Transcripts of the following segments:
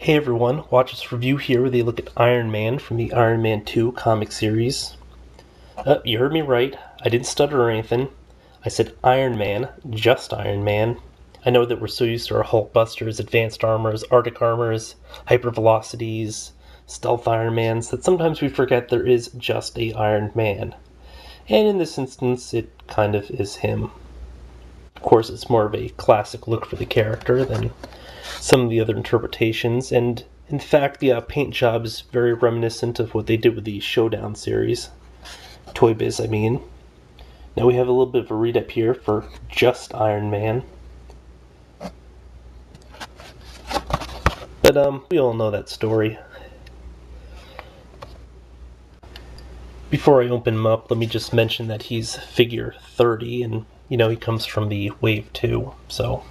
Hey everyone, watch this review here where they look at Iron Man from the Iron Man 2 comic series. You heard me right, I didn't stutter or anything. I said Iron Man, just Iron Man. I know that we're so used to our Hulkbusters, Advanced Armors, Arctic Armors, Hypervelocities, Stealth Iron Mans, that sometimes we forget there is just a Iron Man. And in this instance, it kind of is him. Of course, it's more of a classic look for the character than some of the other interpretations, and in fact, the paint job is very reminiscent of what they did with the Showdown series. Toy Biz, I mean. Now we have a little bit of a read up here for just Iron Man. But we all know that story. Before I open him up, let me just mention that he's figure 30, and he comes from the Wave 2, so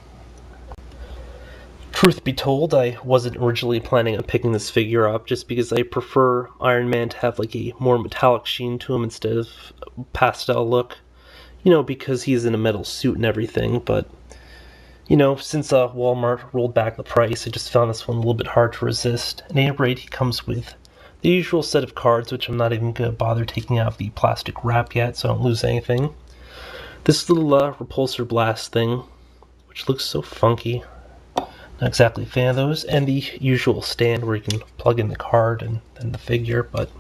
truth be told, I wasn't originally planning on picking this figure up just because I prefer Iron Man to have like a more metallic sheen to him instead of pastel look. Because he's in a metal suit and everything, but since Walmart rolled back the price, I just found this one a little bit hard to resist. At any rate, he comes with the usual set of cards, which I'm not even going to bother taking out the plastic wrap yet, so I don't lose anything. This little repulsor blast thing, which looks so funky. Not exactly a fan of those, and the usual stand where you can plug in the card and then the figure, but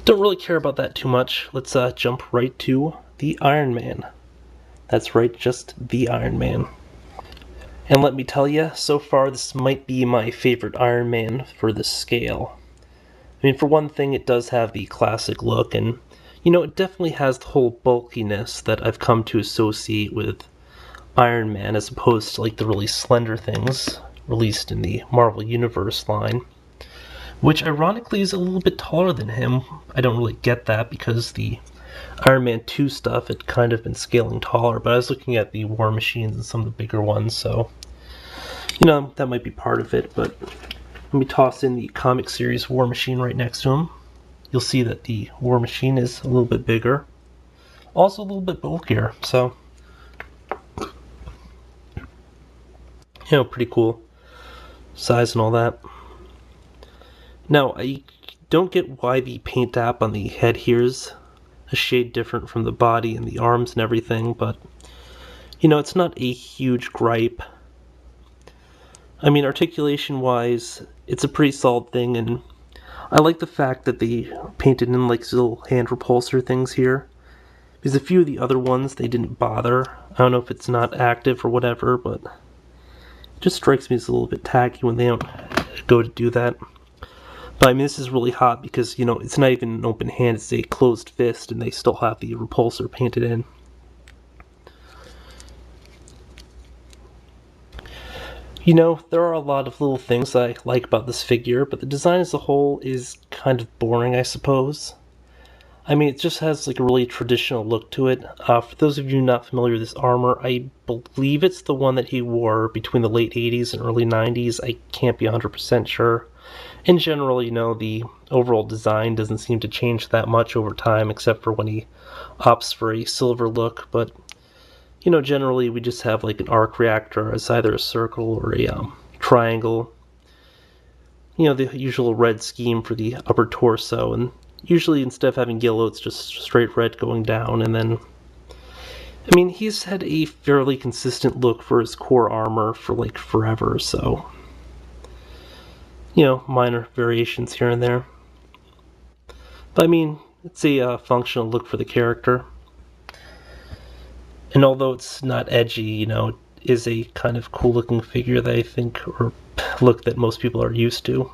don't really care about that too much. Let's jump right to the Iron Man. That's right, just the Iron Man. And let me tell you, so far this might be my favorite Iron Man for the scale. I mean, for one thing, it does have the classic look, and it definitely has the whole bulkiness that I've come to associate with Iron Man as opposed to like the really slender things released in the Marvel Universe line, which ironically is a little bit taller than him. I don't really get that because the Iron Man 2 stuff had kind of been scaling taller, but I was looking at the War Machines and some of the bigger ones, so that might be part of it. But let me toss in the comic series War Machine right next to him. You'll see that the War Machine is a little bit bigger, also a little bit bulkier, so pretty cool size and all that. Now, I don't get why the paint app on the head here is a shade different from the body and the arms and everything, but it's not a huge gripe. I mean, articulation-wise, it's a pretty solid thing, and I like the fact that they painted in like little hand repulsor things here, because a few of the other ones they didn't bother. I don't know if it's not active or whatever, but it just strikes me as a little bit tacky when they don't go to do that. But I mean, this is really hot because, it's not even an open hand, it's a closed fist, and they still have the repulsor painted in. There are a lot of little things I like about this figure, but the design as a whole is kind of boring, I suppose. I mean, it just has like a really traditional look to it. For those of you not familiar with this armor, I believe it's the one that he wore between the late 80s and early 90s. I can't be 100% sure. In general, the overall design doesn't seem to change that much over time, except for when he opts for a silver look. But, generally we just have like an arc reactor as either a circle or a triangle. The usual red scheme for the upper torso, and usually instead of having yellow, it's just straight red going down, and then I mean, he's had a fairly consistent look for his core armor for like forever, so minor variations here and there. But I mean, it's a functional look for the character. And although it's not edgy, it is a kind of cool looking figure that I think, or look that most people are used to.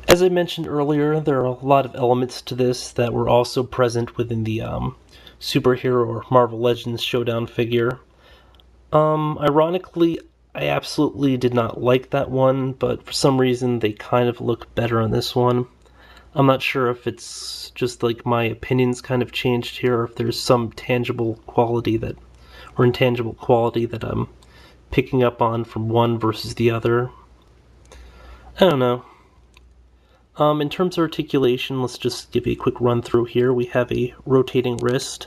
As I mentioned earlier, there are a lot of elements to this that were also present within the superhero or Marvel Legends Showdown figure. Ironically, I absolutely did not like that one, but for some reason they kind of look better on this one. I'm not sure if it's just like my opinions kind of changed here, or if there's some tangible quality that, or intangible quality that I'm picking up on from one versus the other. I don't know. In terms of articulation, let's just give a quick run through here. We have a rotating wrist.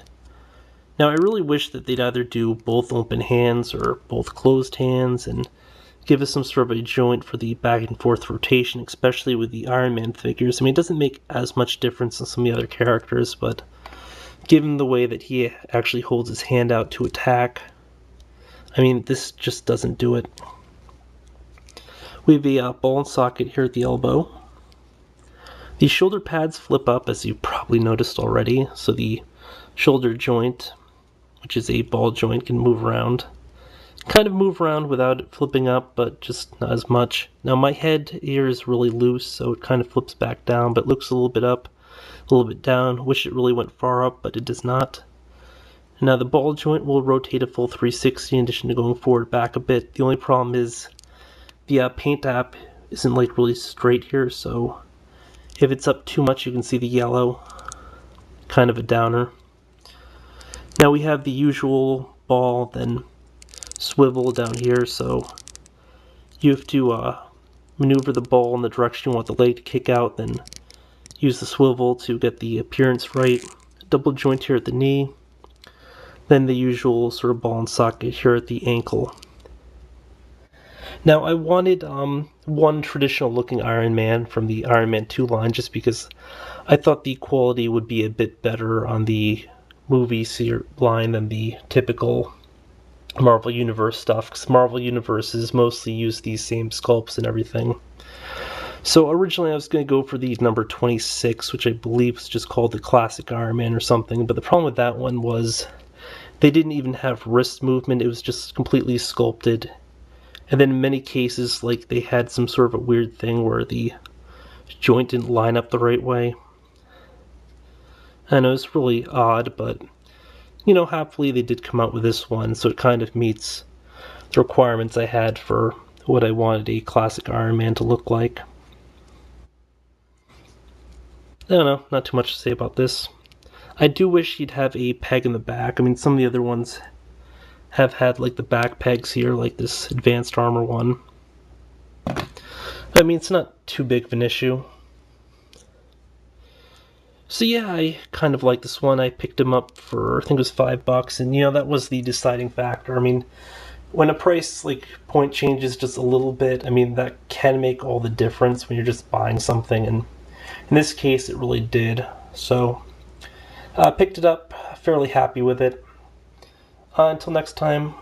Now, I really wish that they'd either do both open hands or both closed hands, and give us some sort of a joint for the back and forth rotation, especially with the Iron Man figures. I mean, it doesn't make as much difference in some of the other characters, but given the way that he actually holds his hand out to attack, I mean, this just doesn't do it. We have a ball and socket here at the elbow. The shoulder pads flip up, as you probably noticed already, so the shoulder joint, which is a ball joint, can move around. Kind of move around without it flipping up, but just not as much. Now my head here is really loose, so it kind of flips back down, but looks a little bit up, a little bit down. Wish it really went far up, but it does not. Now the ball joint will rotate a full 360 in addition to going forward back a bit. The only problem is the paint app isn't like really straight here, so if it's up too much you can see the yellow, kind of a downer. Now we have the usual ball, then swivel down here, so you have to maneuver the ball in the direction you want the leg to kick out, then use the swivel to get the appearance right. Double joint here at the knee, then the usual sort of ball and socket here at the ankle. Now I wanted one traditional looking Iron Man from the Iron Man 2 line, just because I thought the quality would be a bit better on the movie line than the typical Marvel Universe stuff, because Marvel Universes mostly use these same sculpts and everything. So originally I was going to go for the number 26, which I believe was just called the Classic Iron Man or something, but the problem with that one was they didn't even have wrist movement. It was just completely sculpted. And then in many cases, like, they had some sort of a weird thing where the joint didn't line up the right way. I know it's really odd, but you know, happily they did come out with this one, so it kind of meets the requirements I had for what I wanted a classic Iron Man to look like. I don't know, not too much to say about this. I do wish he'd have a peg in the back. I mean, some of the other ones have had like the back pegs here, like this Advanced Armor one. I mean, it's not too big of an issue. So yeah, I kind of like this one. I picked him up for, I think it was $5, and you know, that was the deciding factor. I mean, when a price like point changes just a little bit, I mean, that can make all the difference when you're just buying something, and in this case it really did. So I picked it up, fairly happy with it. Until next time,